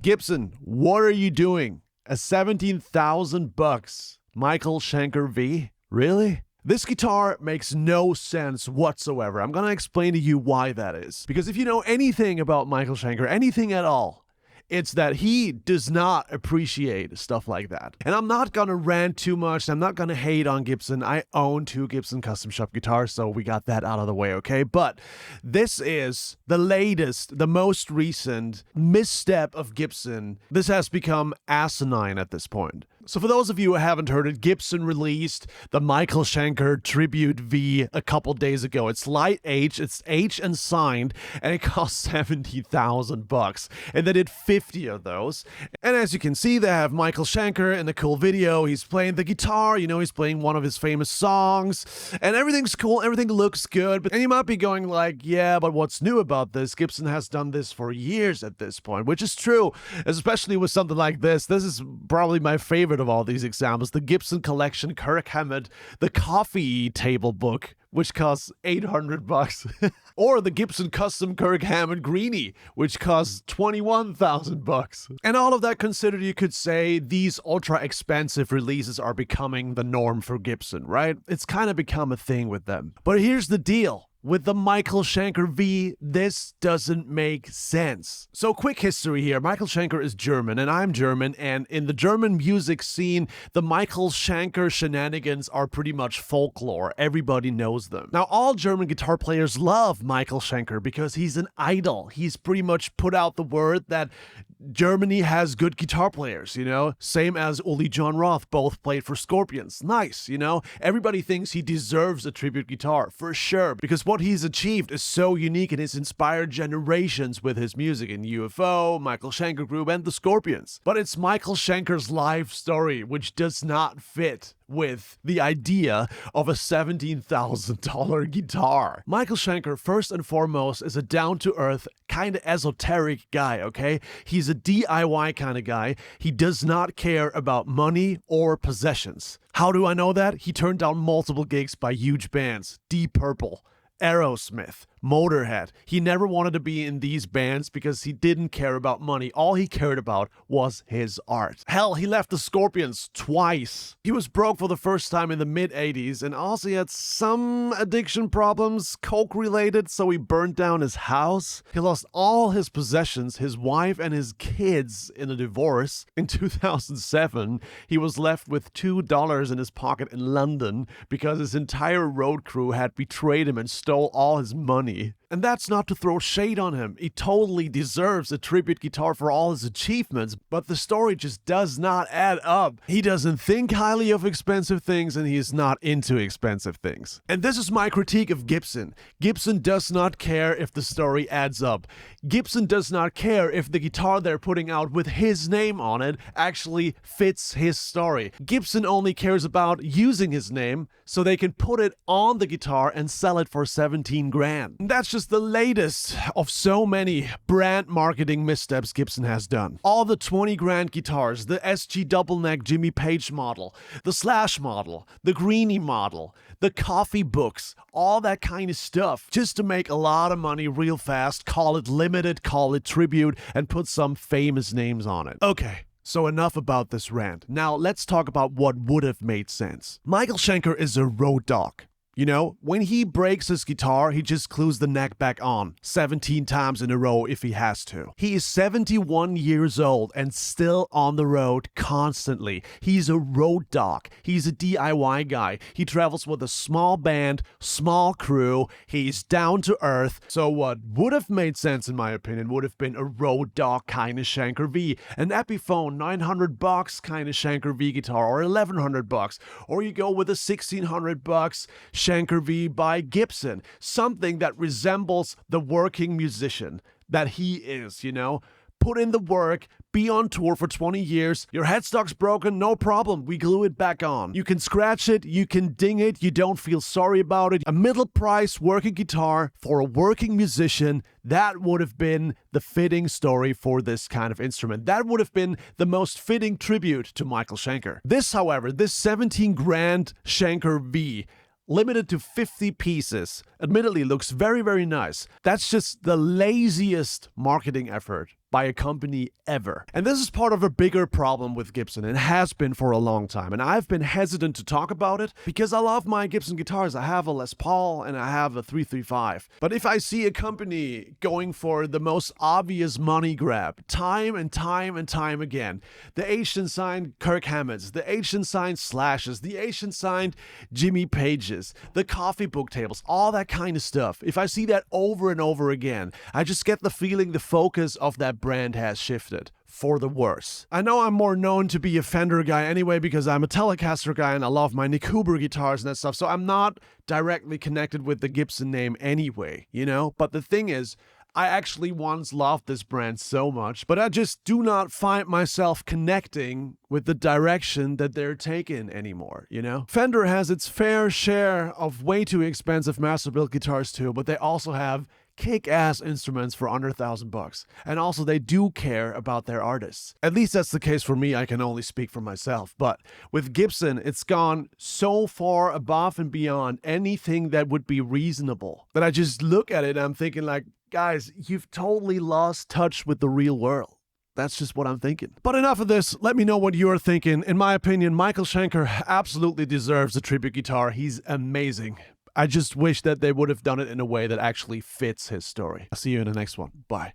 Gibson, what are you doing? A $17,000 Michael Schenker V? Really? This guitar makes no sense whatsoever. I'm going to explain to you why that is. Because if you know anything about Michael Schenker, anything at all, it's that he does not appreciate stuff like that. And I'm not going to rant too much. I'm not going to hate on Gibson. I own 2 Gibson custom shop guitars, so we got that out of the way, okay? But this is the latest, the most recent misstep of Gibson. This has become asinine at this point. So for those of you who haven't heard it, Gibson released the Michael Schenker Tribute V a couple days ago. It's light H, it's H and signed, and it costs $70,000. And they did 50 of those. And as you can see, they have Michael Schenker in the cool video. He's playing the guitar, you know, he's playing one of his famous songs, and everything's cool, everything looks good. And you might be going like, yeah, but what's new about this? Gibson has done this for years at this point, which is true, especially with something like this. This is probably my favorite of all these examples. The Gibson Collection Kirk Hammett, the coffee table book, which costs $800, or the Gibson Custom Kirk Hammett Greenie, which costs $21,000. And all of that considered, you could say these ultra expensive releases are becoming the norm for Gibson, right? It's kind of become a thing with them. But here's the deal. With the Michael Schenker V, this doesn't make sense. So quick history here. Michael Schenker is German and I'm German, and in the German music scene, the Michael Schenker shenanigans are pretty much folklore. Everybody knows them. Now, all German guitar players love Michael Schenker because he's an idol. He's pretty much put out the word that Germany has good guitar players, you know? Same as Uli John Roth, both played for Scorpions. Nice, you know? Everybody thinks he deserves a tribute guitar, for sure, because what he's achieved is so unique and has inspired generations with his music in UFO, Michael Schenker Group, and the Scorpions. But it's Michael Schenker's life story which does not fit with the idea of a $17,000 guitar. Michael Schenker, first and foremost, is a down-to-earth, kind of esoteric guy, okay? He's a DIY kind of guy. He does not care about money or possessions. How do I know that? He turned down multiple gigs by huge bands. Deep Purple, Aerosmith, Motorhead. He never wanted to be in these bands because he didn't care about money. All he cared about was his art. Hell, he left the Scorpions twice. He was broke for the first time in the mid-80s, and also he had some addiction problems, coke-related, so he burned down his house. He lost all his possessions, his wife and his kids in a divorce. In 2007, he was left with $2 in his pocket in London because his entire road crew had betrayed him and stole all his money. And that's not to throw shade on him. He totally deserves a tribute guitar for all his achievements, but the story just does not add up. He doesn't think highly of expensive things, and he is not into expensive things. And this is my critique of Gibson. Gibson does not care if the story adds up. Gibson does not care if the guitar they're putting out with his name on it actually fits his story. Gibson only cares about using his name so they can put it on the guitar and sell it for 17 grand. And that's just the latest of so many brand marketing missteps Gibson has done. All the 20 grand guitars, the SG double neck Jimmy Page model, the Slash model, the Greenie model, the coffee books, all that kind of stuff, just to make a lot of money real fast, call it limited, call it tribute, and put some famous names on it. Okay. So enough about this rant. Now let's talk about what would have made sense. Michael Schenker is a road dog. You know, when he breaks his guitar, he just glues the neck back on 17 times in a row if he has to. He is 71 years old and still on the road constantly. He's a road dog. He's a DIY guy. He travels with a small band, small crew. He's down to earth. So what would have made sense, in my opinion, would have been a road dog kind of Schenker V, an Epiphone $900 kind of Schenker V guitar, or $1,100, or you go with a $1,600 Schenker V by Gibson, something that resembles the working musician that he is, you know? Put in the work, be on tour for 20 years, your headstock's broken, no problem, we glue it back on. You can scratch it, you can ding it, you don't feel sorry about it. A middle price working guitar for a working musician, that would have been the fitting story for this kind of instrument. That would have been the most fitting tribute to Michael Schenker. This, however, this 17 grand Schenker V, limited to 50 pieces, admittedly looks very, very nice. That's just the laziest marketing effort by a company ever. And this is part of a bigger problem with Gibson, and has been for a long time. And I've been hesitant to talk about it because I love my Gibson guitars. I have a Les Paul and I have a 335. But if I see a company going for the most obvious money grab time and time and time again, the Asian signed Kirk Hammett's, the Asian signed Slashes, the Asian signed Jimmy Pages, the coffee book tables, all that kind of stuff. If I see that over and over again, I just get the feeling the focus of that brand has shifted for the worse. I know I'm more known to be a Fender guy anyway because I'm a Telecaster guy and I love my Nick Huber guitars and that stuff, so I'm not directly connected with the Gibson name anyway, you know? But the thing is, I actually once loved this brand so much, but I just do not find myself connecting with the direction that they're taking anymore, you know? Fender has its fair share of way too expensive master-built guitars too, but they also have kick-ass instruments for under $1,000. And also they do care about their artists. At least that's the case for me. I can only speak for myself. But with Gibson, it's gone so far above and beyond anything that would be reasonable that I just look at it and I'm thinking like, guys, you've totally lost touch with the real world. That's just what I'm thinking. But enough of this. Let me know what you're thinking. In my opinion, Michael Schenker absolutely deserves a tribute guitar. He's amazing. I just wish that they would have done it in a way that actually fits his story. I'll see you in the next one. Bye.